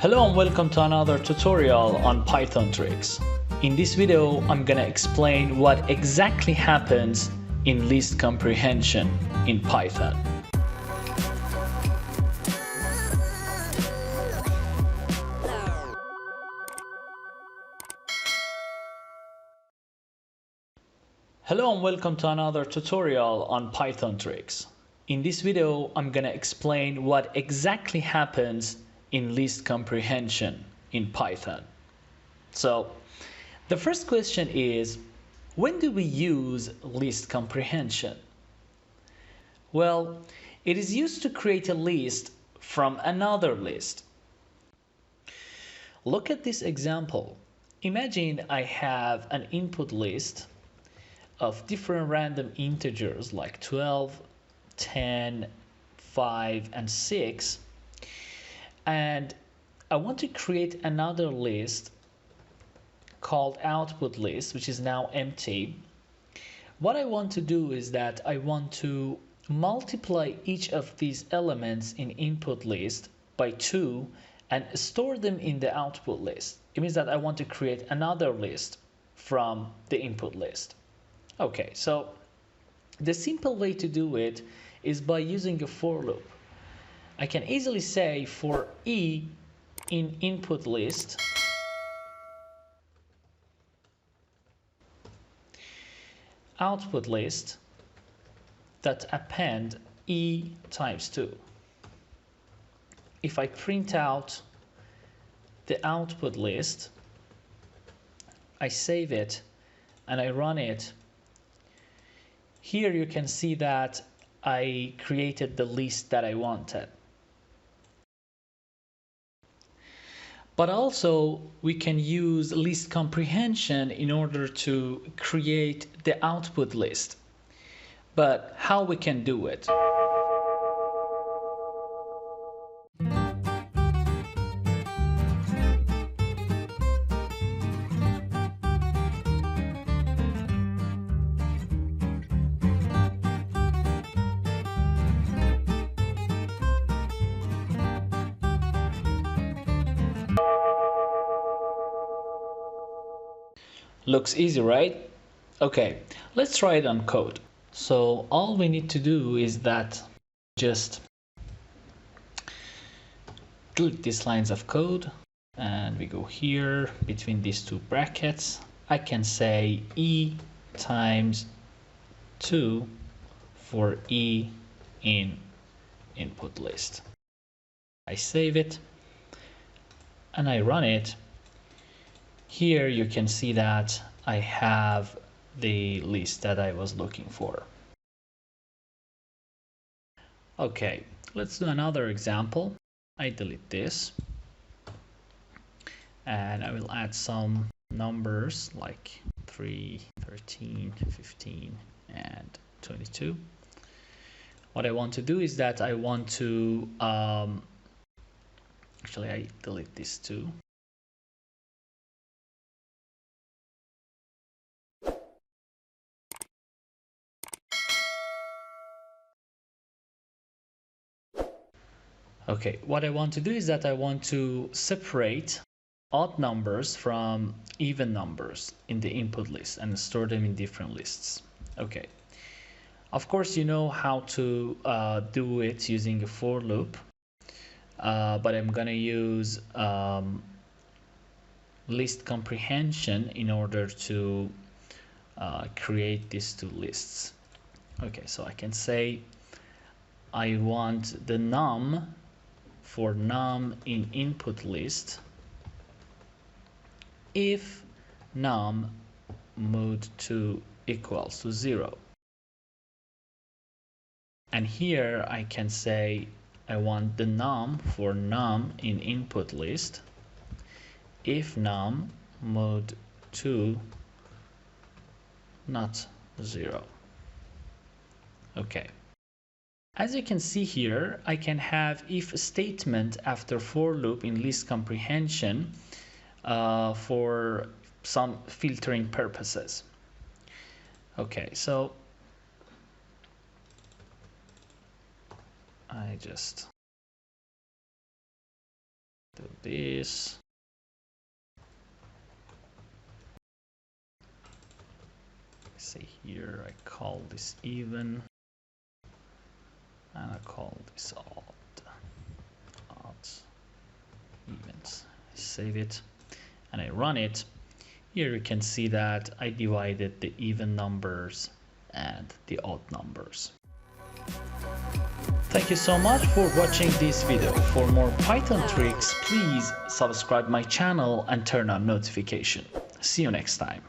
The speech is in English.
Hello and welcome to another tutorial on Python tricks. In this video, I'm gonna explain what exactly happens in list comprehension in Python. Hello and welcome to another tutorial on Python tricks. In this video, I'm gonna explain what exactly happens in list comprehension in Python. So, the first question is, when do we use list comprehension? Well, it is used to create a list from another list. Look at this example. Imagine I have an input list of different random integers like 12, 10, 5, and 6. And I want to create another list called output list, which is now empty. What I want to do is that I want to multiply each of these elements in input list by 2 and store them in the output list. It means that I want to create another list from the input list. Okay, so the simple way to do it is by using a for loop. I can easily say for e in input list output list that append e times 2. If I print out the output list, I save it and I run it, here you can see that I created the list that I wanted. But also we can use list comprehension in order to create the output list. But how we can do it? Looks easy, right? Okay, let's try it on code. So all we need to do is that just delete these lines of code and we go here between these two brackets. I can say e times 2 for e in input list. I save it and I run it. Here you can see that I have the list that I was looking for. Okay, let's do another example. I delete this and I will add some numbers like 3, 13, 15, and 22. What I want to do is that I want to actually I delete this too. Okay, what I want to do is that I want to separate odd numbers from even numbers in the input list and store them in different lists. Okay, of course you know how to do it using a for loop, but I'm gonna use list comprehension in order to create these two lists. Okay, so I can say I want the num for num in input list if num mod 2 equals to 0. And here I can say I want the num for num in input list if num mod 2 not 0. Okay. As you can see here, I can have if statement after for loop in list comprehension for some filtering purposes. Okay, so I just do this. Say here, I call this even, and I call this odd, evens. Save it, and I run it. Here you can see that I divided the even numbers and the odd numbers. Thank you so much for watching this video. For more Python tricks, please subscribe my channel and turn on notification. See you next time.